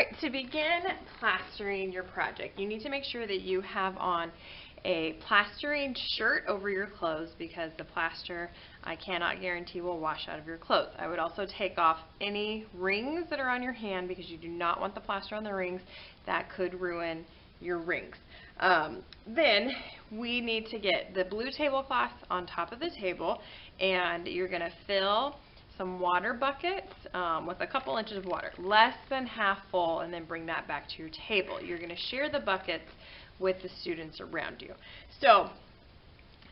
right, to begin plastering your project, you need to make sure that you have on a plastering shirt over your clothes, because the plaster, I cannot guarantee, will wash out of your clothes. I would also take off any rings that are on your hand, because you do not want the plaster on the rings. That could ruin your rings. Then we need to get the blue tablecloth on top of the table, and you're going to fill some water buckets with a couple inches of water, less than half full, and then bring that back to your table. You're going to share the buckets with the students around you. So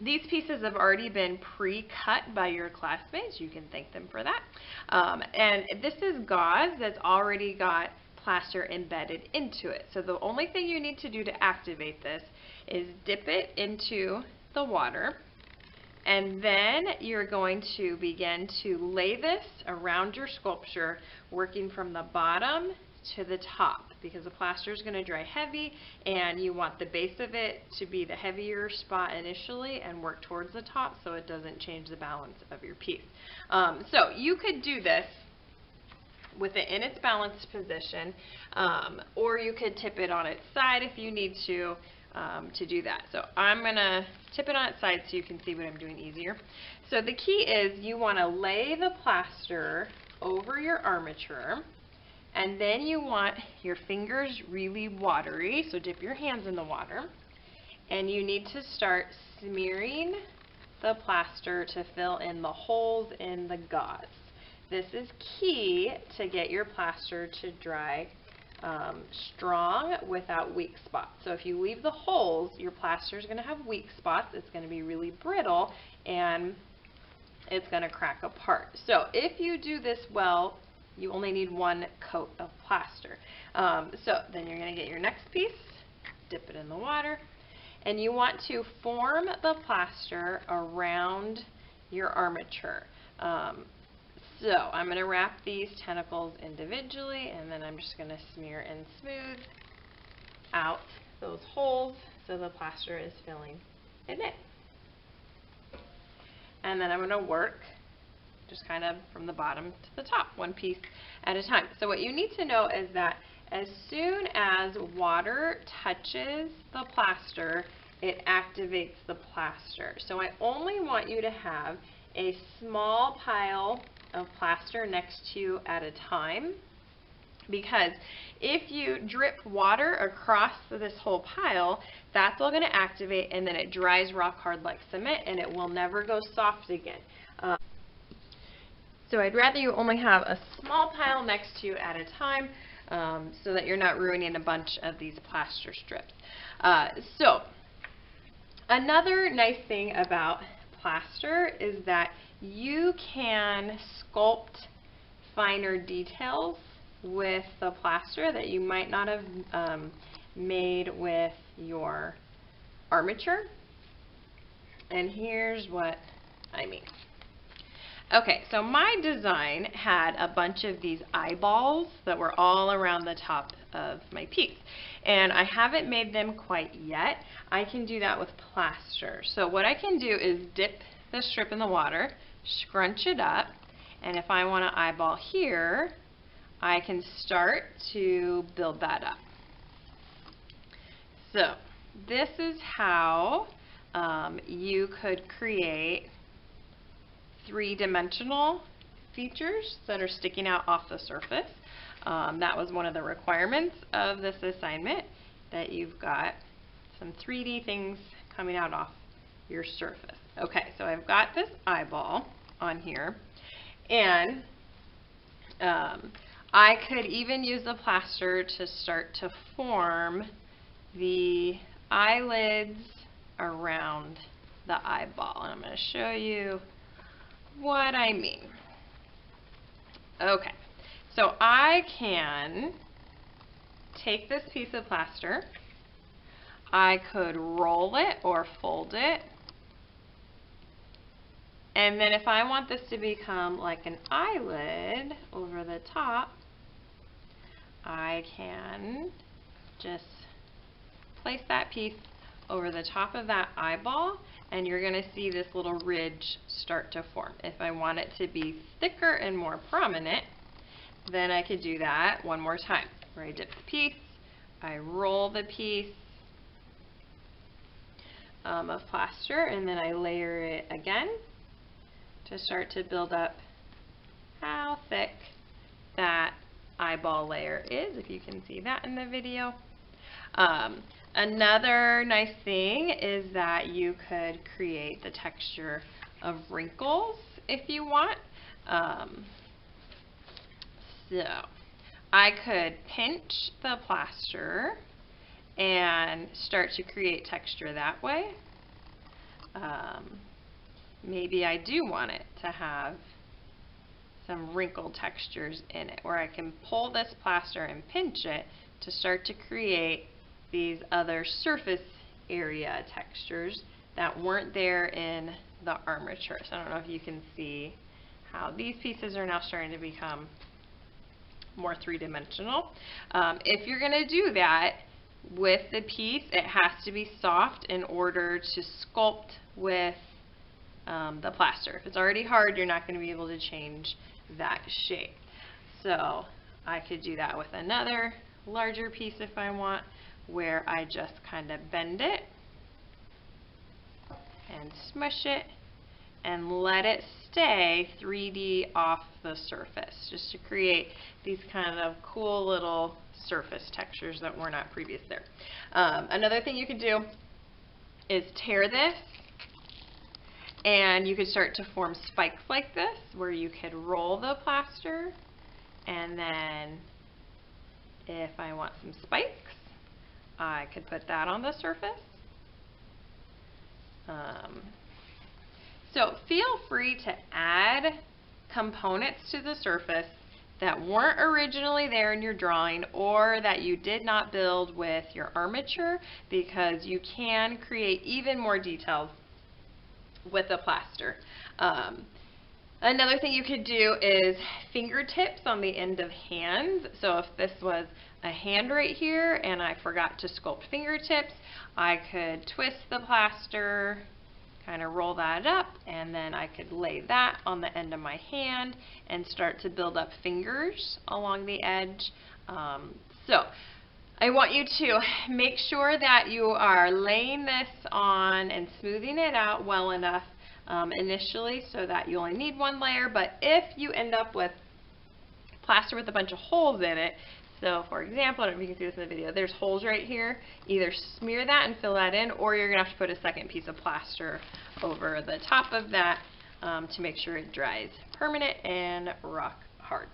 these pieces have already been pre-cut by your classmates. You can thank them for that. And this is gauze that's already got plaster embedded into it. So the only thing you need to do to activate this is dip it into the water, and then you're going to begin to lay this around your sculpture, working from the bottom to the top, because the plaster is going to dry heavy, and you want the base of it to be the heavier spot initially and work towards the top so it doesn't change the balance of your piece. So you could do this with it in its balanced position, or you could tip it on its side if you need to do that. So I'm going to tip it on its side so you can see what I'm doing easier. So the key is you want to lay the plaster over your armature, and then you want your fingers really watery, so dip your hands in the water, and you need to start smearing the plaster to fill in the holes in the gauze. This is key to get your plaster to dry strong without weak spots. So if you leave the holes, your plaster is going to have weak spots. It's going to be really brittle, and it's going to crack apart. So if you do this well, you only need one coat of plaster. So then you're going to get your next piece, dip it in the water, and you want to form the plaster around your armature. So I'm going to wrap these tentacles individually, and then I'm just going to smear and smooth out those holes so the plaster is filling it in. And then I'm going to work just kind of from the bottom to the top, one piece at a time. So what you need to know is that as soon as water touches the plaster, it activates the plaster. So I only want you to have a small pile of plaster next to you at a time, because if you drip water across this whole pile, that's all going to activate, and then it dries rock hard like cement, and it will never go soft again. So I'd rather you only have a small pile next to you at a time, so that you're not ruining a bunch of these plaster strips. So another nice thing about plaster is that you can sculpt finer details with the plaster that you might not have made with your armature. And here's what I mean. Okay, so my design had a bunch of these eyeballs that were all around the top of my piece, and I haven't made them quite yet. I can do that with plaster. So what I can do is dip the strip in the water, scrunch it up, and if I want to eyeball here, I can start to build that up. So this is how you could create three-dimensional features that are sticking out off the surface. That was one of the requirements of this assignment, that you've got some 3D things coming out off your surface. Okay, so I've got this eyeball on here, and I could even use the plaster to start to form the eyelids around the eyeball, and I'm going to show you what I mean. Okay, so I can take this piece of plaster, I could roll it or fold it, and then if I want this to become like an eyelid over the top, I can just place that piece over the top of that eyeball, and you're going to see this little ridge start to form. If I want it to be thicker and more prominent, then I could do that one more time. where I dip the piece, I roll the piece of plaster, and then I layer it again to start to build up how thick that eyeball layer is, if you can see that in the video. Another nice thing is that you could create the texture of wrinkles if you want. So I could pinch the plaster and start to create texture that way. Maybe I do want it to have some wrinkled textures in it, where I can pull this plaster and pinch it to start to create these other surface area textures that weren't there in the armature. So I don't know if you can see how these pieces are now starting to become more three-dimensional. If you're going to do that with the piece, it has to be soft in order to sculpt with the plaster. If it's already hard, you're not going to be able to change that shape. So I could do that with another larger piece if I want, where I just kind of bend it and smush it and let it stay 3D off the surface, just to create these kind of cool little surface textures that were not previous there. Another thing you could do is tear this, and you could start to form spikes like this, where you could roll the plaster, and then if I want some spikes, I could put that on the surface. So feel free to add components to the surface that weren't originally there in your drawing, or that you did not build with your armature, because you can create even more details with the plaster. Another thing you could do is fingertips on the end of hands. So if this was a hand right here and I forgot to sculpt fingertips, I could twist the plaster, kind of roll that up, and then I could lay that on the end of my hand and start to build up fingers along the edge. So I want you to make sure that you are laying this on and smoothing it out well enough initially, so that you only need one layer. But if you end up with plaster with a bunch of holes in it, so for example, I don't know if you can see this in the video, there's holes right here, either smear that and fill that in, or you're going to have to put a second piece of plaster over the top of that to make sure it dries permanent and rock hard.